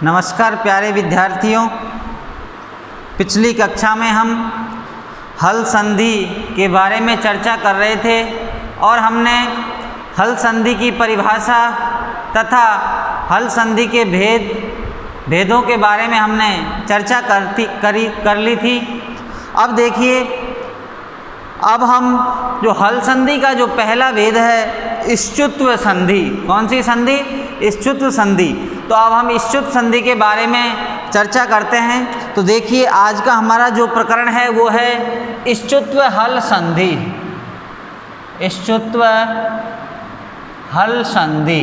नमस्कार प्यारे विद्यार्थियों। पिछली कक्षा में हम हल संधि के बारे में चर्चा कर रहे थे और हमने हल संधि की परिभाषा तथा हल संधि के भेदों के बारे में हमने चर्चा कर ली थी। अब देखिए, अब हम जो हल संधि का जो पहला भेद है इष्टुत्व संधि। कौन सी संधि? इष्टुत्व संधि। तो अब हम इष्टुत्व संधि के बारे में चर्चा करते हैं। तो देखिए, आज का हमारा जो प्रकरण है वो है इष्टुत्व हल संधि। इष्टुत्व हल संधि।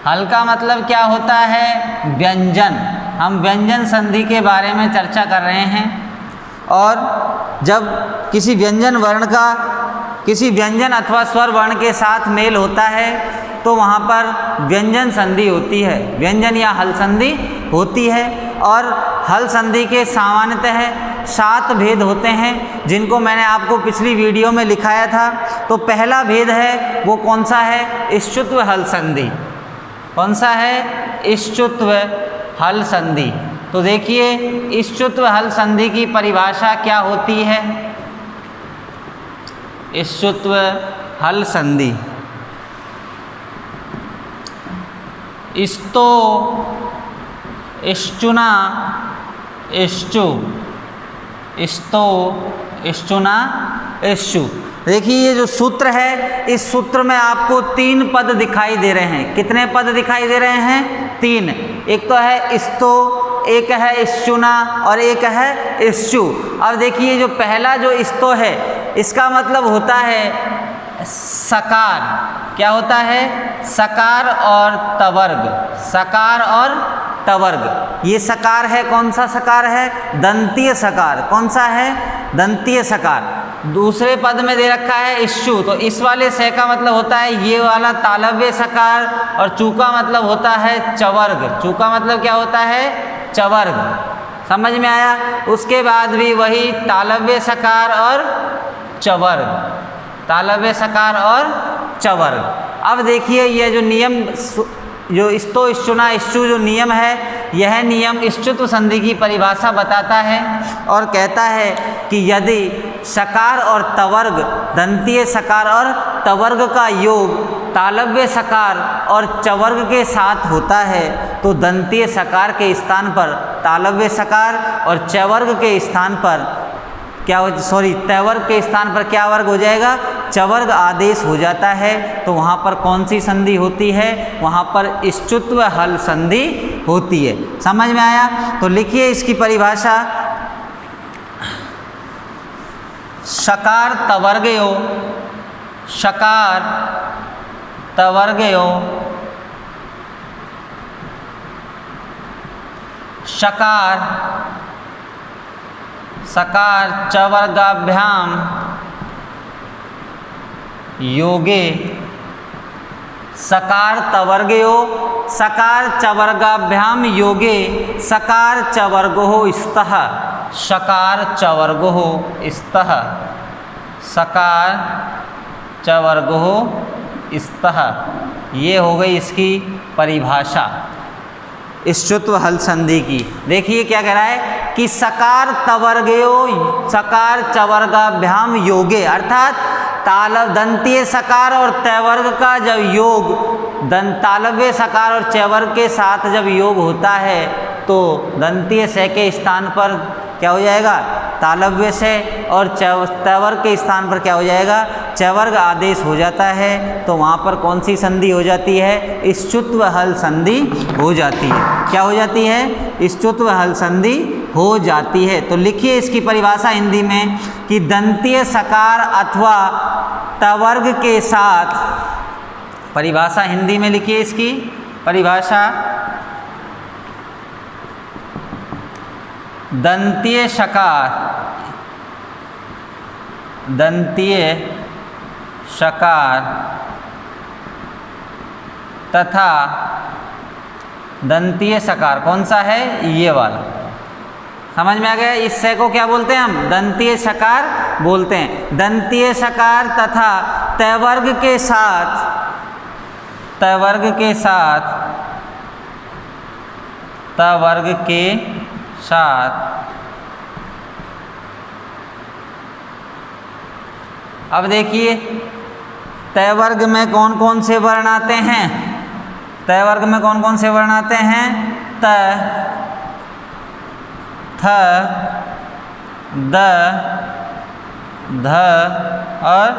हल का मतलब क्या होता है? व्यंजन। हम व्यंजन संधि के बारे में चर्चा कर रहे हैं। और जब किसी व्यंजन वर्ण का किसी व्यंजन अथवा स्वर वर्ण के साथ मेल होता है तो वहाँ पर व्यंजन संधि होती है, व्यंजन या हल संधि होती है। और हल संधि के सामान्यतः 7 भेद होते हैं जिनको मैंने आपको पिछली वीडियो में लिखाया था। तो पहला भेद है वो कौन सा है? इष्टुत्व हल संधि। कौन सा है? इष्टुत्व हल संधि। तो देखिए, इष्टुत्व हल संधि की परिभाषा क्या होती है? इष्टुत्व हल संधि। इष्टो, इष्टुना, इष्टु, इष्टो, इष्टुना, इष्टु। देखिए, ये जो सूत्र है, इस सूत्र में आपको 3 पद दिखाई दे रहे हैं। कितने पद दिखाई दे रहे हैं? 3। एक तो है इष्टो, एक है इष्टुना और एक है इष्टु। अब देखिए, जो पहला जो इष्टो है इसका मतलब होता है सकार। क्या होता है? सकार और तवर्ग। सकार और तवर्ग। ये सकार है। कौन सा सकार है? दंतीय सकार। कौन सा है? दंतीय सकार। दूसरे पद में दे रखा है इष्टु। तो इस वाले से का मतलब होता है ये वाला तालव्य सकार और चू का मतलब होता है चवर्ग। चू का मतलब क्या होता है? चवर्ग। समझ में आया? उसके बाद भी वही तालव्य सकार और चवर्ग। तालव्य सकार और चवर्ग। अब देखिए, ये जो नियम, जो इष्टो, इष्टुना, इष्टु जो नियम है, यह नियम इष्टुत्व संधि की परिभाषा बताता है और कहता है कि यदि सकार और तवर्ग, दंतीय सकार और तवर्ग का योग तालव्य सकार और चवर्ग के साथ होता है तो दंतीय सकार के स्थान पर तालव्य सकार और चवर्ग के स्थान पर तवर्ग के स्थान पर क्या वर्ग हो जाएगा? चवर्ग आदेश हो जाता है। तो वहाँ पर कौन सी संधि होती है? वहाँ पर इष्टुत्व हल संधि होती है। समझ में आया? तो लिखिए इसकी परिभाषा। शकार तवर्गयो, शकार तवर्गयो, शकार सकार चवर्गाभ्याम योगे, सकार तवर्गयो, सकार चवर्गाभ्याम योगे, सकार चवर्गो स्तः, सकार चवर्गो स्तः, सकार चवर्गो स्तः। ये हो गई इसकी परिभाषा इष्टुत्व हल संधि की। देखिए क्या कह रहा है कि सकार तवर्गयो, सकार चवर्गाभ्याम योगे, अर्थात दंतीय सकार और तवर्ग का जब योग तालव्य सकार और चवर्ग के साथ जब योग होता है तो दंतीय से के स्थान पर क्या हो जाएगा? तालव्य से। और तवर्ग के स्थान पर क्या हो जाएगा? चवर्ग आदेश हो जाता है। तो वहाँ पर कौन सी संधि हो जाती है? इष्टुत्व हल संधि हो जाती है। क्या हो जाती है? इष्टुत्व हल संधि हो जाती है। तो लिखिए इसकी परिभाषा हिंदी में कि दंतीय सकार अथवा तवर्ग के साथ, परिभाषा हिंदी में लिखिए इसकी परिभाषा। दंतीय सकार, दंतीय सकार तथा दंतीय सकार कौन सा है? ये वाला। समझ में आ गया? इस से को क्या बोलते हैं हम? दंतीय सकार बोलते हैं। दंतीय सकार तथा तवर्ग के साथ त वर्ग के साथ। अब देखिए त वर्ग में कौन कौन से वर्ण आते हैं। त वर्ग में कौन कौन से वर्ण आते हैं? त, थ, द, ध और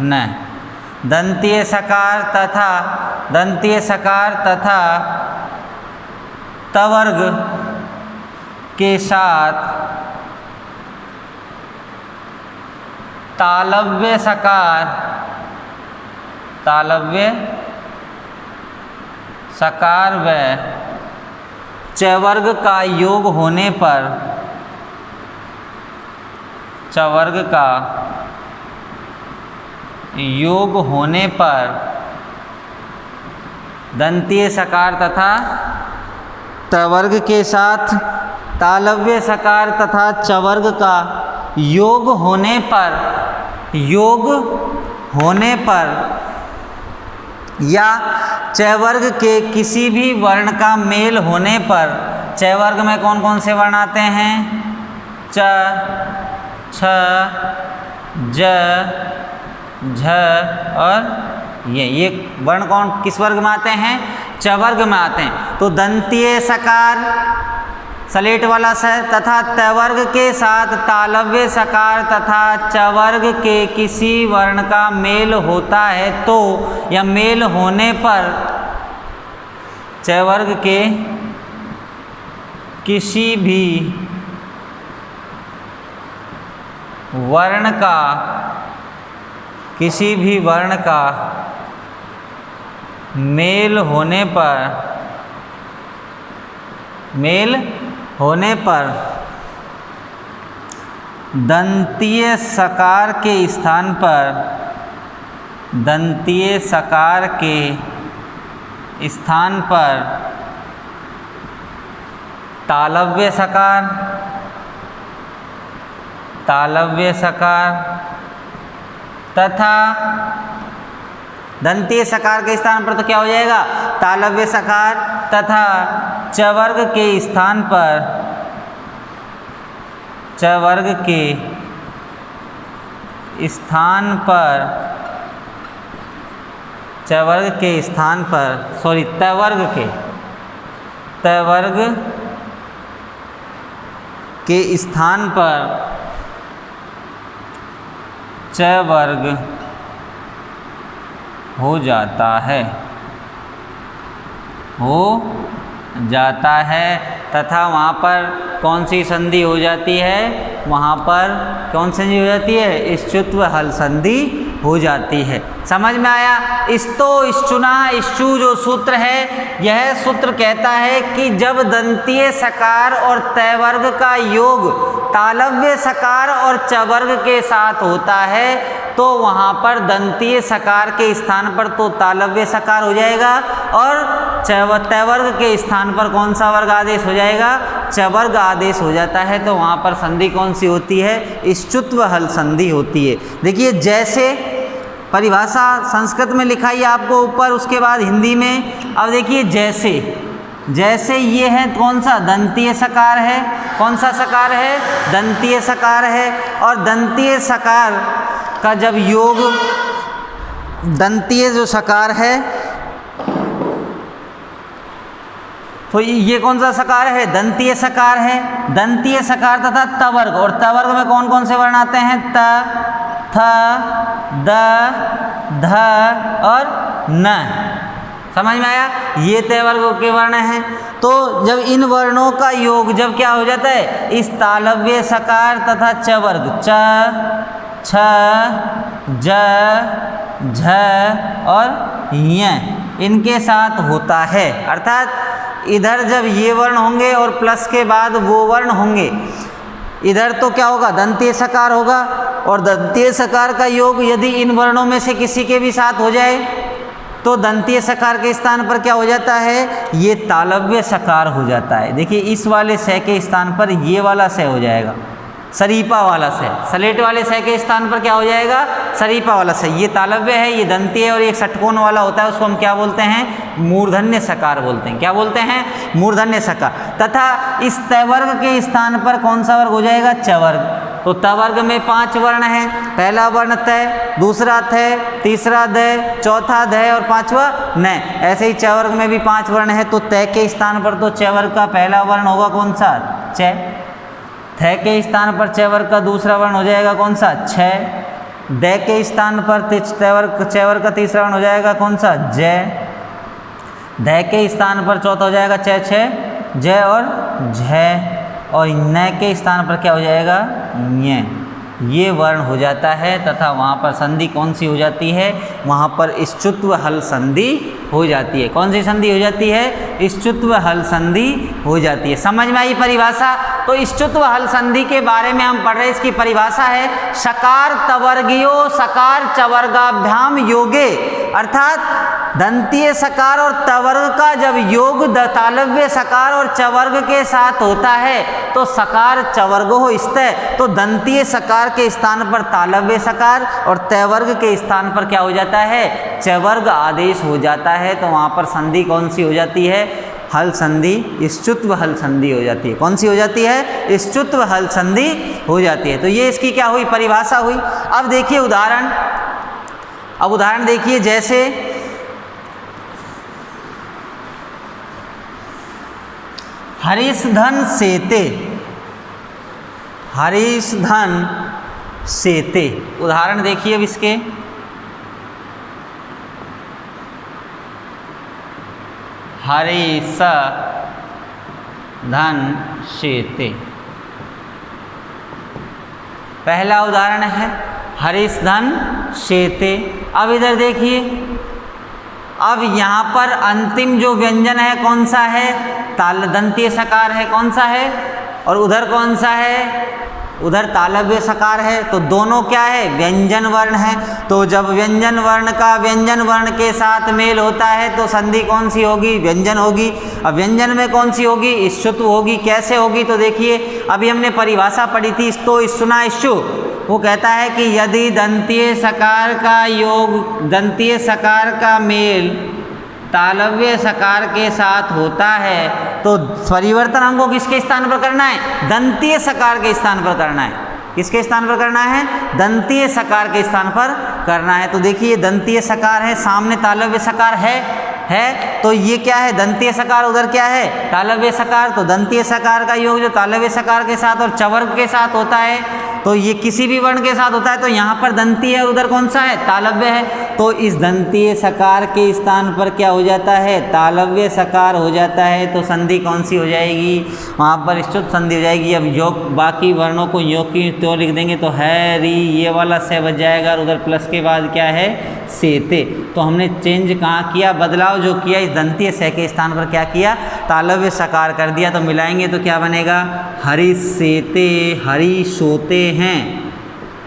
न। दंतीय सकार तथा त वर्ग के साथ तालव्य सकार व च वर्ग का योग होने पर दंतीय सकार तथा त वर्ग के साथ तालव्य सकार तथा च वर्ग का योग होने पर या च वर्ग के किसी भी वर्ण का मेल होने पर। च वर्ग में कौन कौन से वर्ण आते हैं? च, छ, ज, झ और ये वर्ण कौन किस वर्ग में आते हैं? च वर्ग में आते हैं। तो दंतीय सकार सलेट वाला स तथा त वर्ग के साथ तालव्य सकार तथा च वर्ग के किसी वर्ण का मेल होता है तो या मेल होने पर च वर्ग के किसी भी वर्ण का मेल होने पर दंतीय सकार के स्थान पर तालव्य सकार तथा दंतीय सकार के स्थान पर तो क्या हो जाएगा? तालव्य सकार तथा च वर्ग के स्थान पर सॉरी त वर्ग के स्थान पर च वर्ग हो जाता है तथा वहाँ पर कौन सी संधि हो जाती है? वहाँ पर कौन सी संधि हो जाती है? इश्चुत्व हल संधि हो जाती है। समझ में आया? इस्तो, इश्चुना, इश्चु जो सूत्र है, यह सूत्र कहता है कि जब दंतीय सकार और त वर्ग का योग तालव्य सकार और च वर्ग के साथ होता है तो वहाँ पर दंतीय सकार के स्थान पर तो तालव्य सकार हो जाएगा और त वर्ग के स्थान पर कौन सा वर्ग आदेश हो जाएगा? च वर्ग आदेश हो जाता है। तो वहाँ पर संधि कौन सी होती है? इश्चुत्व हल संधि होती है। देखिए जैसे परिभाषा संस्कृत में लिखाई आपको ऊपर, उसके बाद हिंदी में। अब देखिए जैसे ये है कौन सा? दंतीय सकार है। कौन सा सकार है? दंतीय सकार है। और दंतीय सकार का जब योग, दंतीय जो सकार है तो ये कौन सा सकार है? दंतीय सकार है। दंतीय सकार तथा त वर्ग, और त वर्ग में कौन कौन से वर्ण आते हैं? त, थ, द, ध और न। समझ में आया? ये त वर्ग के वर्ण हैं। तो जब इन वर्णों का योग जब क्या हो जाता है? इस तालव्य सकार तथा च वर्ग, च, छ, ज, झ और य, इनके साथ होता है। अर्थात इधर जब ये वर्ण होंगे और प्लस के बाद वो वर्ण होंगे, इधर तो क्या होगा? दंतीय सकार होगा। और दंतीय सकार का योग यदि इन वर्णों में से किसी के भी साथ हो जाए तो दंतीय सकार के स्थान पर क्या हो जाता है? ये तालव्य सकार हो जाता है। देखिए इस वाले स के स्थान पर ये वाला स हो जाएगा। शरीफा वाला से, सलेट वाले से के स्थान पर क्या हो जाएगा, शरीफा वाला से। ये तालव्य है, ये दंती है, और एक षटकोण वाला होता है, उसको हम क्या बोलते हैं, मूर्धन्य सकार बोलते हैं। क्या बोलते हैं, मूर्धन्य सकार। तथा इस तवर्ग के स्थान पर कौन सा वर्ग हो जाएगा, चवर्ग। तो तवर्ग में 5 वर्ण हैं, पहला वर्ण तय, दूसरा थ, तीसरा द, चौथा ध और पांचवा न। ऐसे ही चवर्ग में भी 5 वर्ण है, तो तय के स्थान पर तो चवर्ग का पहला वर्ण होगा कौन सा, च। थ के स्थान पर चवर्ग का दूसरा वर्ण हो जाएगा कौन सा, छ। द के स्थान पर चवर्ग का तीसरा वर्ण हो जाएगा कौन सा, ज। ध के स्थान पर चौथा हो जाएगा च, छ, ज और झ। और न के स्थान पर क्या हो जाएगा, ञ। ये वर्ण हो जाता है तथा वहाँ पर संधि कौन सी हो जाती है, वहाँ पर इश्चुत्व हल संधि हो जाती है। कौन सी संधि हो जाती है, इश्चुत्व हल संधि हो जाती है। समझ में आई परिभाषा। तो इश्चुत्व हल संधि के बारे में हम पढ़ रहे हैं, इसकी परिभाषा है सकार तवर्गियो सकार चवर्गाभ्याम योगे, अर्थात दंतीय सकार और तवर्ग का जब योग तालव्य सकार और चवर्ग के साथ होता है तो सकार चवर्गो स्तः, तो दंतीय सकार के स्थान पर तालव्य सकार और तवर्ग के स्थान पर क्या हो जाता है, चवर्ग आदेश हो जाता है। तो वहाँ पर संधि कौन सी हो जाती है, हल संधि, इश्चुत्व हल संधि हो जाती है। कौन सी हो जाती है, इश्चुत्व हल संधि हो जाती है। तो ये इसकी क्या हुई, परिभाषा हुई। अब देखिए उदाहरण, अब उदाहरण देखिए, जैसे हरीश धन सेते, हरीश धन सेते, उदाहरण देखिए अब इसके। हरीश धन सेते, पहला उदाहरण है हरीश धन सेते। अब इधर देखिए, अब यहाँ पर अंतिम जो व्यंजन है कौन सा है, दंतीय सकार है, कौन सा है, और उधर कौन सा है, उधर तालव्य सकार है। तो दोनों क्या है, व्यंजन वर्ण है। तो जब व्यंजन वर्ण का व्यंजन वर्ण के साथ मेल होता है तो संधि कौन सी होगी, व्यंजन होगी। अब व्यंजन में कौन सी होगी, इश्चुत्व होगी। कैसे होगी, तो देखिए अभी हमने परिभाषा पढ़ी थी, तो इश्चुना इश्चु, वो कहता है कि यदि दंतीय सकार का योग, दंतीय सकार का मेल तालव्य सकार के साथ होता है तो परिवर्तन हमको किसके स्थान पर करना है, दंतीय सकार के स्थान पर करना है। किसके स्थान पर करना है, दंतीय सकार के स्थान पर करना है। तो देखिए दंतीय सकार है, सामने तालव्य सकार है, तो ये क्या है, दंतीय सकार, उधर क्या है, तालव्य सकार। तो दंतीय सकार का योग जो तालव्य सकार के साथ और चवर्ग के साथ होता है, तो ये किसी भी वर्ण के साथ होता है, तो यहाँ पर दंतीय है, उधर कौन सा है, तालव्य है। तो इस दंतीय सकार के स्थान पर क्या हो जाता है, तालव्य सकार हो जाता है। तो संधि कौन सी हो जाएगी, वहाँ पर इश्चुत संधि हो जाएगी। अब योग, बाकी वर्णों को योग की तो लिख देंगे, तो है री, ये वाला से बच जाएगा, और उधर प्लस के बाद क्या है, सेते। तो हमने चेंज कहाँ किया, बदलाव जो किया, इस दंतीय से के स्थान पर क्या किया, तालव्य सकार कर दिया। तो मिलाएंगे तो क्या बनेगा, हरि सेते हरि सोते हैं।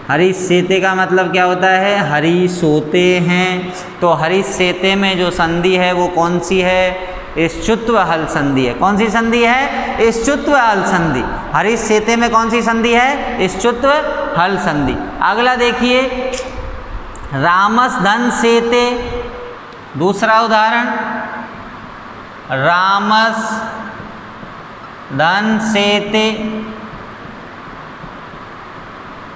हरि सेते का मतलब क्या होता है, हरि सोते हैं। तो हरि सेते में जो संधि है वो कौन सी है, इश्चुत्व हल संधि है। कौन सी संधि है, इश्चुत्व हल संधि। हरि सेते में कौन सी संधि है, इश्चुत्व हल संधि। अगला देखिए, रामस धन सेते, दूसरा उदाहरण, रामस धन सेते,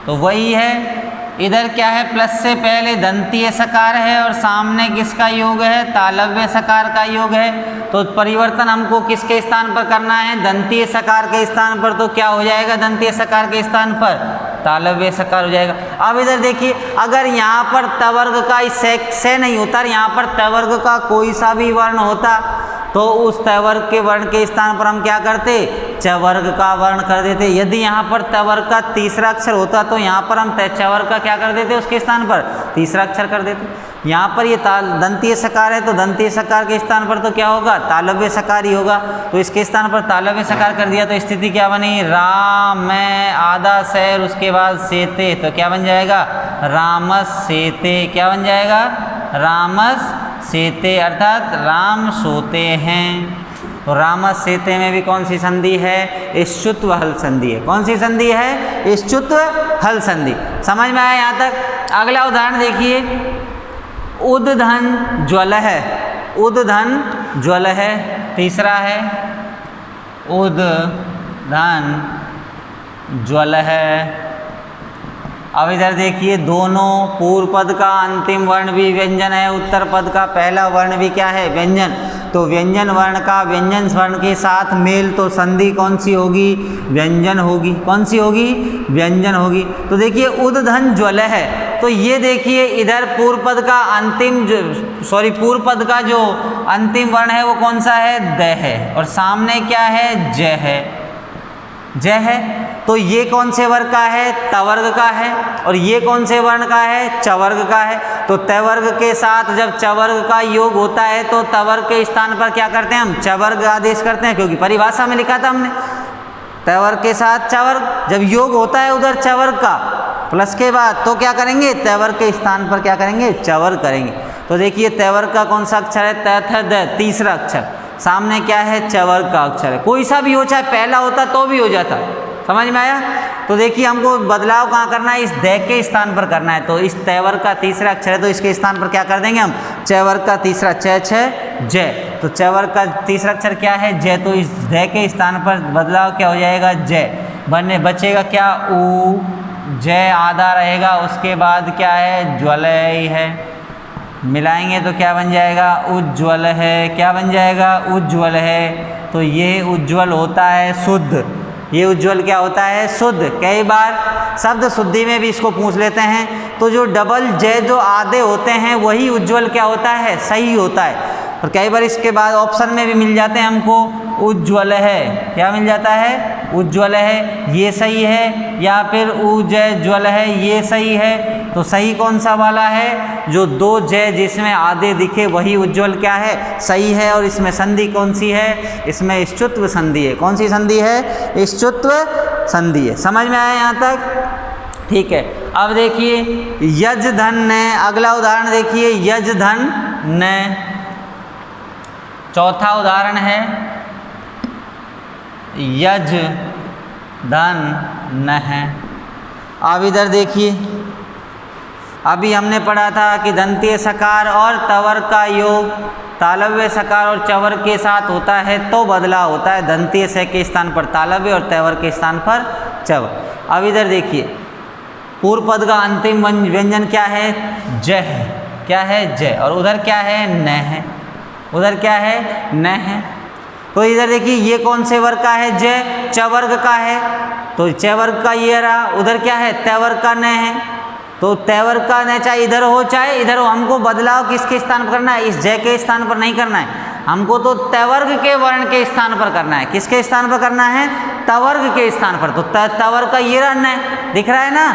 तो वही है। इधर क्या है, प्लस से पहले दंतीय सकार है और सामने किसका योग है, तालव्य सकार का योग है। तो परिवर्तन हमको किसके स्थान पर करना है, दंतीय सकार के स्थान पर। तो क्या हो जाएगा, दंतीय सकार के स्थान पर तालव्य सकार हो जाएगा। अब इधर देखिए, अगर यहाँ पर तवर्ग का से नहीं होता, यहाँ पर तवर्ग का कोई सा भी वर्ण होता, तो उस तवर्ग के वर्ण के स्थान पर हम क्या करते, चवर्ग का वर्ण कर देते। यदि यहाँ पर तवर्ग का तीसरा अक्षर होता तो यहाँ पर हम चवर्ग का क्या कर देते, उसके स्थान पर तीसरा अक्षर कर देते। यहाँ पर ये दंतीय सकार है, तो दंतीय सकार के स्थान पर तो क्या होगा, तालव्य सकार ही होगा। तो इसके स्थान पर तालव्य सकार कर दिया, तो स्थिति क्या बनी, राम में आधा शहर, उसके बाद सेते, तो क्या बन जाएगा, रामस सेते। क्या बन जाएगा, रामस सेते, अर्थात राम सोते हैं। तो रामस सेते में भी कौन सी संधि है? इश्चुत्व हल संधि है। कौन सी संधि है? इश्चुत्व हल संधि। समझ में आया यहाँ तक? अगला उदाहरण देखिए, उद्धन ज्वल है। उद्धन ज्वल है। तीसरा है उद्धन ज्वल है। अब इधर देखिए, दोनों पूर्व पद का अंतिम वर्ण भी व्यंजन है, उत्तर पद का पहला वर्ण भी क्या है? व्यंजन। तो व्यंजन वर्ण का व्यंजन वर्ण के साथ मेल, तो संधि कौन सी होगी? व्यंजन होगी। कौन सी होगी? व्यंजन होगी। तो देखिए उद्धन ज्वल है, तो ये देखिए इधर पूर्व पद का पूर्व पद का जो अंतिम वर्ण है वो कौन सा है? द है, और सामने क्या है? ज है। ज है, तो ये कौन से वर्ग का है? तवर्ग का है। और ये कौन से वर्ण का है? चवर्ग का है। तो तवर्ग के साथ जब चवर्ग का योग होता है तो तवर्ग के स्थान पर क्या करते हैं? हम चवर्ग आदेश करते हैं, क्योंकि परिभाषा में लिखा था हमने, तवर्ग के साथ चवर्ग जब योग होता है उधर चवर्ग का प्लस के बाद, तो क्या करेंगे? तवर्ग के स्थान पर क्या करेंगे? चवर्ग करेंगे। तो देखिए तवर्ग का कौन सा अक्षर है? त थ द, तीसरा अक्षर। सामने क्या है? चवर्ग का अक्षर है। कोई सा भी हो, चाहे पहला होता तो भी हो जाता। समझ में आया? तो देखिए हमको बदलाव कहाँ करना है? इस द के स्थान पर करना है। तो इस तवर्ग का तीसरा अक्षर है, तो इसके स्थान पर क्या कर देंगे हम? चवर्ग का तीसरा, च छ ज। तो चवर्ग का तीसरा अक्षर क्या है? ज। तो इस द के स्थान पर बदलाव क्या हो जाएगा? ज। बचेगा क्या? उ। ज आधा रहेगा, उसके बाद क्या है? ज्वल है। मिलाएंगे तो क्या बन जाएगा? उज्ज्वल है। क्या बन जाएगा? उज्ज्वल है। तो ये उज्ज्वल होता है शुद्ध। ये उज्ज्वल क्या होता है? शुद्ध। कई बार शब्द शुद्धि में भी इसको पूछ लेते हैं, तो जो डबल ज जो आधे होते हैं वही उज्ज्वल क्या होता है? सही होता है। और कई बार इसके बाद ऑप्शन में भी मिल जाते हैं हमको, उज्ज्वल है। क्या मिल जाता है? उज्ज्वल है, ये सही है, या फिर उज्ज्वल है, ये सही है। तो सही कौन सा वाला है? जो दो जय जिसमें आधे दिखे वही उज्ज्वल क्या है? सही है। और इसमें संधि कौन सी है? इसमें इश्चुत्व संधि है। कौन सी संधि है? इश्चुत्व संधि है। समझ में आया यहाँ तक? ठीक है। अब देखिए यज धन ने, अगला उदाहरण देखिए, यज धन ने। चौथा उदाहरण है यज धन न है। अब इधर देखिए, अभी हमने पढ़ा था कि दंतीय सकार और तवर्ग का योग तालव्य सकार और चवर्ग के साथ होता है तो बदलाव होता है, दंतीय स के स्थान पर तालव्य और तवर्ग के स्थान पर चवर्ग। अब इधर देखिए, पूर्व पद का अंतिम व्यंजन क्या है? ज है। क्या है? ज। और उधर क्या है? न है। उधर क्या है? न है। तो इधर देखिए ये कौन से वर्ग का है? ज। चवर्ग का है। तो चवर्ग का ये रहा। उधर क्या है? तवर्ग का न है। तो तवर्ग का न चाहे इधर हो चाहे इधर हो, हमको बदलाव किसके स्थान पर करना है? इस ज के स्थान पर नहीं करना है, हमको तो तवर्ग के वर्ण के स्थान पर करना है। किसके स्थान पर करना है? तवर्ग के स्थान पर। तो तवर्ग का ये रहा न, दिख रहा है ना?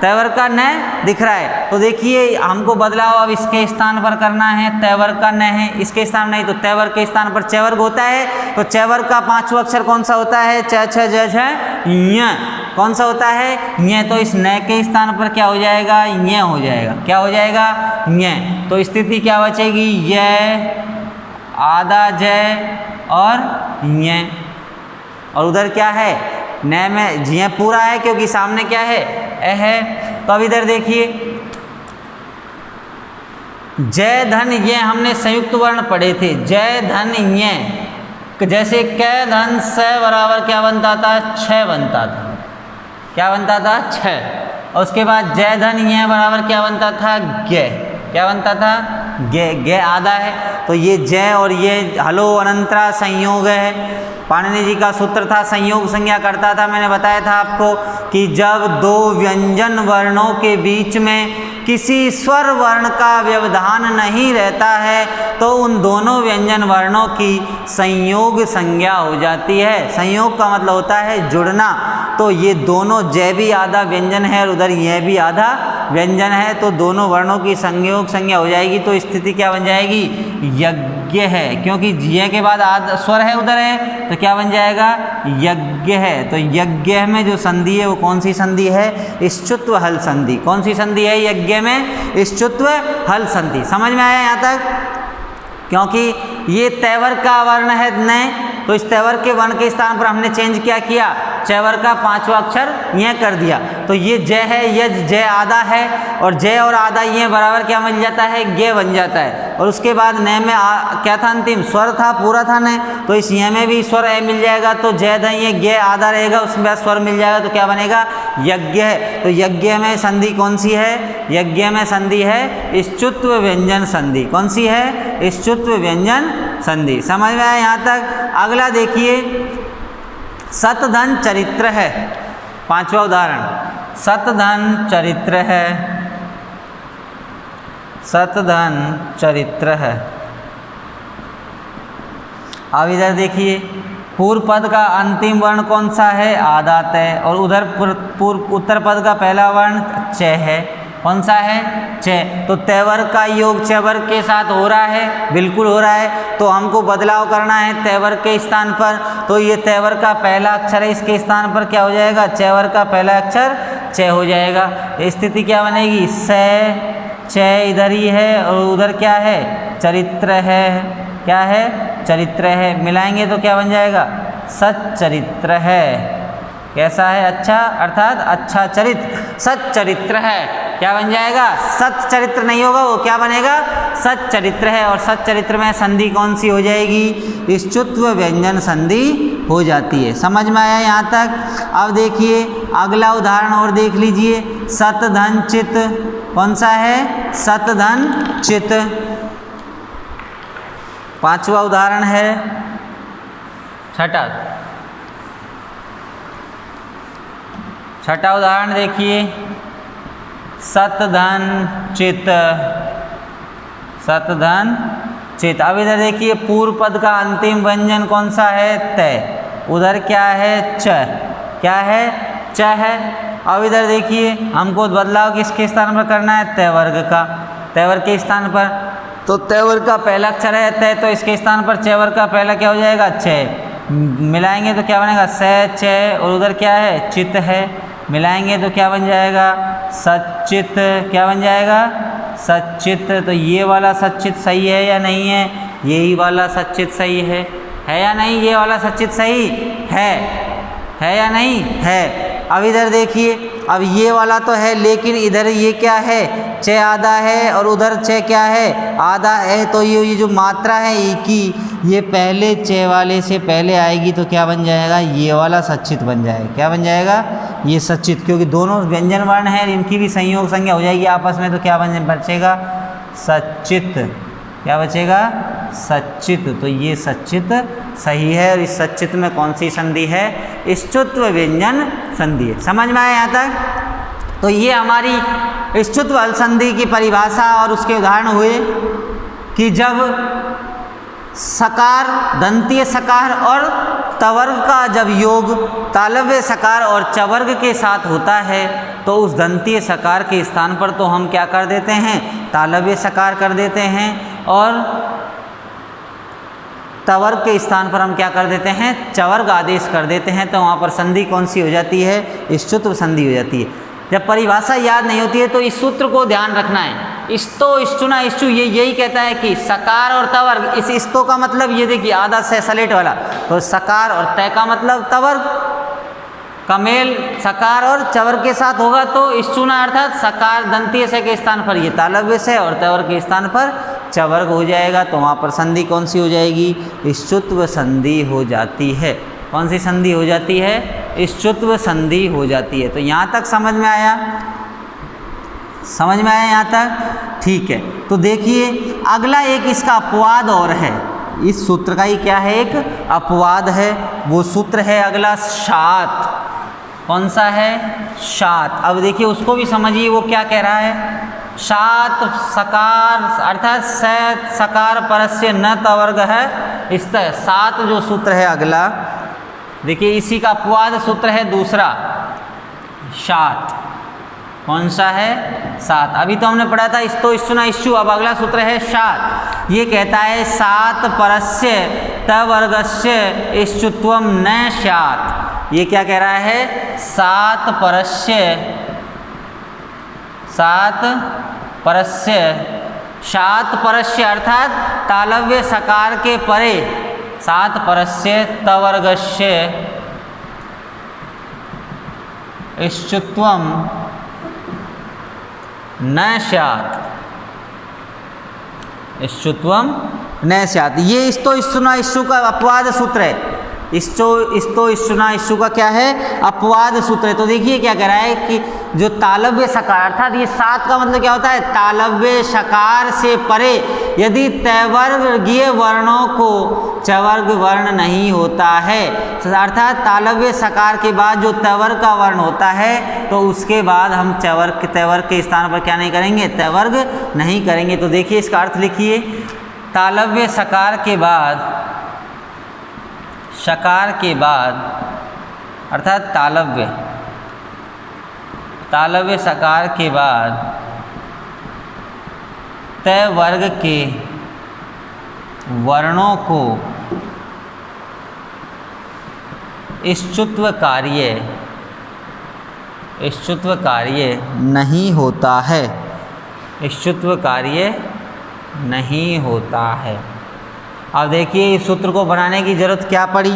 तवर्ग का न दिख रहा है। तो देखिए हमको बदलाव अब इसके स्थान पर करना है। तवर्ग का न है, इसके स्थान नहीं, तो तवर्ग के स्थान पर चवर्ग होता है। तो चवर्ग का पांचवा अक्षर कौन सा होता है? च छ ज झ ञ। कौन सा होता है? ञ। तो इस न के स्थान पर क्या हो जाएगा? ञ हो जाएगा। क्या हो जाएगा? ञ। तो स्थिति क्या बचेगी? य आधा ज और ञ। और उधर क्या है? न में ञ पूरा है क्योंकि सामने क्या है? ए है। तो अब इधर देखिए, जय धन ये हमने संयुक्त वर्ण पढ़े थे। जय धन ञ, जैसे क धन स बराबर क्या बनता था? छ बनता था। क्या बनता था? छ। और उसके बाद जय धन ञ बराबर क्या बनता था? ज्ञ। क्या बनता था? ज्ञ। ज्ञ आधा है। तो ये जय और ये हलो अनंतरा संयोग है। पाणिनि जी का सूत्र था, संयोग संज्ञा करता था। मैंने बताया था आपको कि जब दो व्यंजन वर्णों के बीच में किसी स्वर वर्ण का व्यवधान नहीं रहता है तो उन दोनों व्यंजन वर्णों की संयोग संज्ञा हो जाती है। संयोग का मतलब होता है जुड़ना। तो ये दोनों जय भी आधा व्यंजन है और उधर यह भी आधा व्यंजन है, तो दोनों वर्णों की संयोग संज्ञा हो जाएगी। तो स्थिति क्या बन जाएगी? यज्ञ है, क्योंकि य के बाद आधा स्वर है उधर है, तो क्या बन जाएगा? यज्ञ है। तो यज्ञ में जो संधि है वो कौन सी संधि है? इश्चुत्व हल संधि। कौन सी संधि है यज्ञ में? इश्चुत्व हल संधि। समझ में आया यहाँ तक? क्योंकि ये तैवर का वर्ण है न, तो इस तैवर के वर्ण के स्थान पर हमने चेंज क्या किया, चैवर का 5वां अक्षर यह कर दिया। तो ये जय है, यज जय आधा है, और जय और आधा ये बराबर क्या बन जाता है, गे बन जाता है। और उसके बाद न में क्या था, अंतिम स्वर था, पूरा था न, तो इस ये में भी स्वर ए मिल जाएगा, तो जय ध ये गे आधा रहेगा, उसमें बाद स्वर मिल जाएगा, तो क्या बनेगा, यज्ञ है। तो यज्ञ में संधि कौन सी है, यज्ञ में संधि है इश्चुत्व व्यंजन संधि। कौन सी है, इश्चुत्व व्यंजन संधि। समझ में आया यहाँ तक। अगला देखिए, सतधन चरित्र है, 5वां उदाहरण, सतधन चरित्र है, सतधन चरित्र है। अब इधर देखिए, पूर्व पद का अंतिम वर्ण कौन सा है, आदात है, और उधर पूर्व उत्तर पद का पहला वर्ण च है। कौन सा है, च। तो तैवर का योग चैवर के साथ हो रहा है, बिल्कुल हो रहा है। तो हमको बदलाव करना है तैवर के स्थान पर, तो ये तैवर का पहला अक्षर है, इसके स्थान पर क्या हो जाएगा, चैवर का पहला अक्षर च हो जाएगा। स्थिति क्या बनेगी, स च इधर ही है, और उधर क्या है, चरित्र है। क्या है, चरित्र है। मिलाएंगे तो क्या बन जाएगा, सच्चरित्र है। कैसा है, अच्छा, अर्थात अच्छा चरित्र, सच्चरित्र है। क्या बन जाएगा, सच्चरित्र नहीं होगा, वो क्या बनेगा, सच्चरित्र है। और सच्चरित्र में संधि कौन सी हो जाएगी, इश्चुत्व व्यंजन संधि हो जाती है। समझ में आया यहाँ तक। अब देखिए अगला उदाहरण और देख लीजिए, सतधन चित। कौन सा है, सतधन चित। 5वां उदाहरण है, छठा उदाहरण देखिए, सतधन चित, सतधन चित। अब इधर देखिए, पूर्व पद का अंतिम व्यंजन कौन सा है, तय। उधर क्या है, च। क्या है, च है। अब इधर देखिए, हमको बदलाव किसके स्थान पर करना है, तय वर्ग का, तय वर्ग के स्थान पर। तो तय वर्ग का पहला अक्षर है तय, तो इसके स्थान पर चय वर्ग का पहला क्या हो जाएगा, च। मिलाएंगे तो क्या बनेगा, स च, और उधर क्या है, चित है। मिलाएंगे तो क्या बन जाएगा, सच्चित। क्या बन जाएगा, सच्चित। तो ये वाला सच्चित सही है या नहीं है, यही वाला सच्चित सही है या नहीं, ये वाला सच्चित सही है या नहीं है। अब इधर देखिए, अब ये वाला तो है, लेकिन इधर ये क्या है, च आधा है, और उधर च क्या है, आधा है। तो ये जो मात्रा है ई की, ये पहले च वाले से पहले आएगी, तो क्या बन जाएगा, ये वाला सच्चित बन जाएगा। क्या बन जाएगा, ये सच्चित, क्योंकि दोनों व्यंजन वर्ण हैं, इनकी भी संयोग संज्ञा हो जाएगी आपस में, तो क्या बचेगा, सच्चित। क्या बचेगा, सच्चित। तो ये सच्चित सही है। और इस सच्चित में कौन सी संधि है, इश्चुत्व व्यंजन संधि है। समझ में आया यहाँ तक। तो ये हमारी इश्चुत्व हल संधि की परिभाषा और उसके उदाहरण हुए कि जब सकार, दंतीय सकार और तवर्ग का जब योग तालव्य सकार और चवर्ग के साथ होता है, तो उस दंतीय सकार के स्थान पर तो हम क्या कर देते हैं, तालव्य सकार कर देते हैं, और तवर्ग के स्थान पर हम क्या कर देते हैं, चवर्ग आदेश कर देते हैं। तो वहाँ पर संधि कौन सी हो जाती है, इश्चुत्व संधि हो जाती है। जब परिभाषा याद नहीं होती है तो इस सूत्र को ध्यान रखना है। इस्तो, इष्टुना, इष्टु, ये यही कहता है कि सकार और तवर्ग, इस इस्तो का मतलब ये देखिए आधा से सलेट वाला, तो सकार और तय का मतलब तवर्ग का मेल सकार और चवर्ग के साथ होगा, तो इष्टुना अर्थात सकार दंतीय से के स्थान पर ये तालव्य से और तवर्ग के स्थान पर चवर्ग हो जाएगा। तो वहाँ पर संधि कौन सी हो जाएगी, इश्चुत्व संधि हो जाती है। कौन सी संधि हो जाती है, इश्चुत्व संधि हो जाती है। तो यहाँ तक समझ में आया, समझ में आया यहाँ तक, ठीक है। तो देखिए अगला एक इसका अपवाद और है, इस सूत्र का ही क्या है, एक अपवाद है। वो सूत्र है अगला शात। कौन सा है, शात। अब देखिए उसको भी समझिए, वो क्या कह रहा है, शात सकार अर्थात सकार परस्य न तवर्ग है, इस सात जो सूत्र है अगला, देखिए इसी का अपवाद सूत्र है दूसरा, शात। कौन सा है, सात। अभी तो हमने पढ़ा था इस्तो, इष्टुना, इष्टु। अब अगला सूत्र है शात। ये कहता है सात परस्य तवर्गस्य इष्टुत्वम न स्यात्। ये क्या कह रहा है, सात परस्य सात परस्य अर्थात तालव्य सकार के परे, सात परस्य तवर्गस्य इष्टुत्वम न स्यात्, इष्टुत्वम न स्यात्। ये इस्तो इष्टुना इष्टु का अपवाद सूत्र है। इस्तो इष्टुना इष्टु का क्या है? अपवाद सूत्र है। तो देखिए क्या कह रहा है कि जो तालव्य सकार अर्थात ये सात का मतलब क्या होता है? तालव्य सकार से परे यदि तैवर्गीय वर्णों को चवर्ग वर्ण नहीं होता है, अर्थात तालव्य सकार के बाद जो तैवर्ग का वर्ण होता है तो उसके बाद हम तैवर्ग के स्थान पर क्या नहीं करेंगे? तैवर्ग नहीं करेंगे। तो देखिए इसका अर्थ लिखिए, तालव्य सकार के बाद, शकार के बाद अर्थात तालव्य सकार के बाद तय वर्ग के वर्णों को इष्टुत्व कार्य नहीं होता है, इष्टुत्व कार्य नहीं होता है। अब देखिए इस सूत्र को बनाने की जरूरत क्या पड़ी?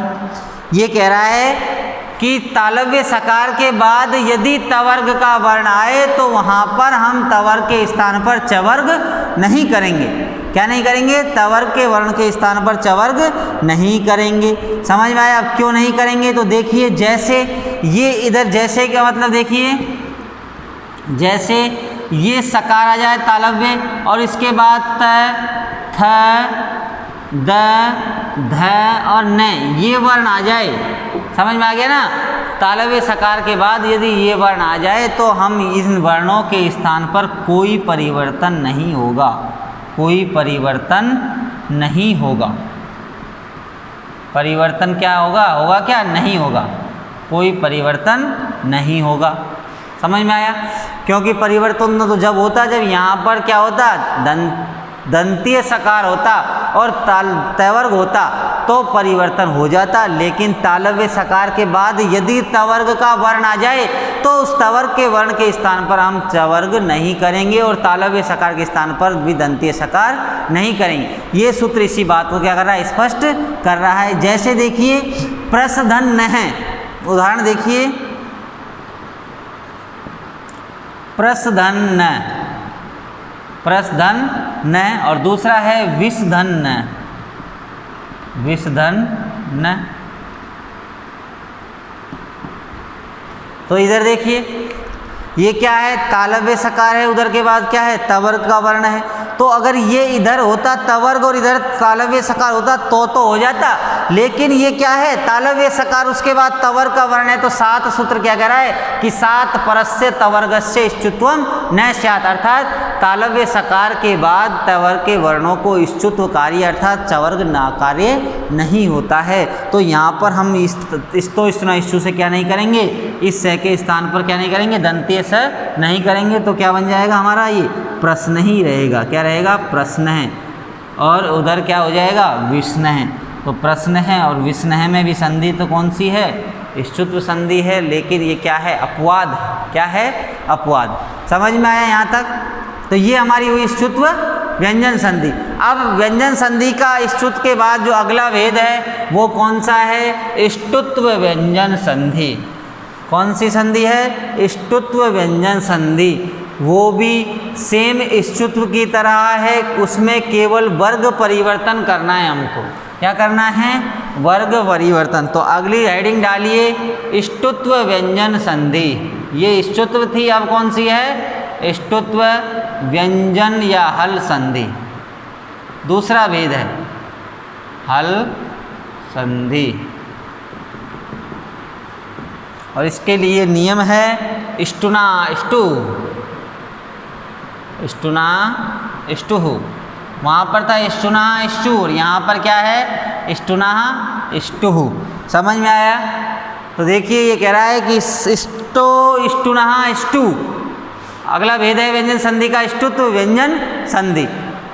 ये कह रहा है कि तालव्य सकार के बाद यदि तवर्ग का वर्ण आए तो वहाँ पर हम तवर्ग के स्थान पर चवर्ग नहीं करेंगे। क्या नहीं करेंगे? तवर्ग के वर्ण के स्थान पर चवर्ग नहीं करेंगे। समझ में आया? अब क्यों नहीं करेंगे? तो देखिए जैसे ये इधर, जैसे का मतलब देखिए, जैसे ये सकार आ जाए तालव्य और इसके बाद त, थ, द, ध और न ये वर्ण आ जाए, समझ में आ गया ना? तालव्य सकार के बाद यदि ये वर्ण आ जाए तो हम इन वर्णों के स्थान पर कोई परिवर्तन नहीं होगा, कोई परिवर्तन नहीं होगा। परिवर्तन क्या होगा? होगा क्या? नहीं होगा, कोई परिवर्तन नहीं होगा। समझ में आया? क्योंकि परिवर्तन तो जब होता जब यहाँ पर क्या होता? दंतीय सकार होता और तैवर्ग होता तो परिवर्तन हो जाता, लेकिन तालव्य सकार के बाद यदि तवर्ग का वर्ण आ जाए तो उस तवर्ग के वर्ण के स्थान पर हम चवर्ग नहीं करेंगे और तालव्य सकार के स्थान पर भी दंतीय सकार नहीं करेंगे। ये सूत्र इसी बात को क्या कर रहा है? स्पष्ट कर रहा है। जैसे देखिए प्रसधन है, उदाहरण देखिए, प्रसधन प्रसधन न और दूसरा है विषधन न, विषधन न। तो इधर देखिए ये क्या है? तालव्य सकार है, उधर के बाद क्या है? तवर्ग का वर्ण है। तो अगर ये इधर होता तवर्ग और इधर तालव्य सकार होता तो हो जाता, लेकिन ये क्या है? तालव्य सकार उसके बाद तवर्ग का वर्ण है। तो सात सूत्र क्या कह रहा है कि सात परस्य तवर्गस्य इष्टुत्वम न स्यात्, अर्थात तालव्य सकार के बाद तवर्ग के वर्णों को इष्टुत्व कार्य अर्थात चवर्ग ना कार्य नहीं होता है। तो यहाँ पर हम इस्तो इष्टुना इष्टु से क्या नहीं करेंगे? इस से के स्थान पर क्या नहीं करेंगे? दंतीय स नहीं करेंगे। तो क्या बन जाएगा हमारा? ये प्रश्न ही रहेगा। क्या रहेगा? प्रश्न है। और उधर क्या हो जाएगा? विष्ण है। तो प्रश्न है और विष्ण है में भी संधि तो कौन सी है? इष्टुत्व संधि है, लेकिन ये क्या है? अपवाद। क्या है? अपवाद। समझ में आया यहाँ तक? तो ये हमारी हुई इष्टुत्व व्यंजन संधि। अब व्यंजन संधि का इष्टुत्व के बाद जो अगला भेद है वो कौन सा है? इष्टुत्व व्यंजन संधि। कौन सी संधि है? इष्टुत्व व्यंजन संधि। वो भी सेम इष्टुत्व की तरह है, उसमें केवल वर्ग परिवर्तन करना है हमको। क्या करना है? वर्ग परिवर्तन। तो अगली हेडिंग डालिए इष्टुत्व व्यंजन संधि। ये इष्टुत्व थी, अब कौन सी है? इष्टुत्व व्यंजन या हल संधि। दूसरा भेद है हल संधि, और इसके लिए नियम है इष्टुना इष्टु, इष्टुना इष्टुः। वहाँ पर था इष्टुना इष्टु और यहाँ पर क्या है? इष्टुना इष्टुः। समझ में आया? तो देखिए ये कह रहा है कि इष्टो इष्टुना इष्टु। अगला भेद है व्यंजन संधि का इष्टुत्व व्यंजन संधि।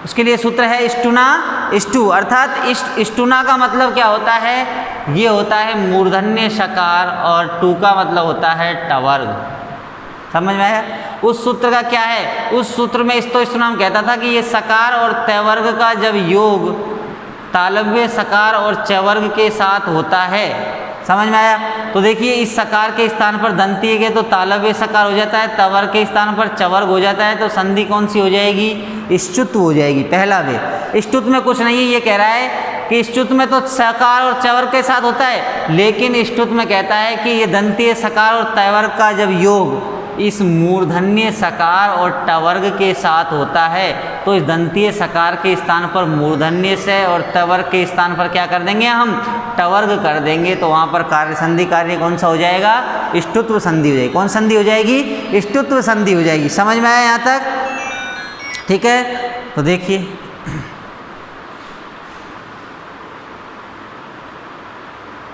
उसके लिए सूत्र है इष्टुना इष्टु, अर्थात इष्टुना का मतलब क्या होता है? ये होता है मूर्धन्य शकार और टू का मतलब होता है टवर्ग। समझ में आया? उस सूत्र का क्या है, उस सूत्र में इस्तो नाम कहता था कि ये सकार और तवर्ग का जब योग तालव्य सकार और चवर्ग के साथ होता है, समझ में आया? तो देखिए इस सकार के स्थान पर दंती है तो तालव्य सकार हो जाता है, तवर्ग के स्थान पर चवर्ग हो जाता है, तो संधि कौन सी हो जाएगी? ष्टुत्व हो जाएगी। पहला वे ष्टुत्व में कुछ नहीं है, ये कह रहा है कि ष्टुत्व में तो सकार और चवर्ग के साथ होता है, लेकिन ष्टुत्व में कहता है कि ये दंतीय सकार और तवर्ग का जब योग इस मूर्धन्य सकार और टवर्ग के साथ होता है, तो इस दंतीय सकार के स्थान पर मूर्धन्य से और तवर्ग के स्थान पर क्या कर देंगे? हम टवर्ग कर देंगे, तो वहाँ पर कार्य संधि कार्य कौन सा हो जाएगा? ष्टुत्व संधि हो जाएगी। कौन संधि हो जाएगी? ष्टुत्व संधि हो जाएगी। समझ में आया यहाँ तक? ठीक है, तो देखिए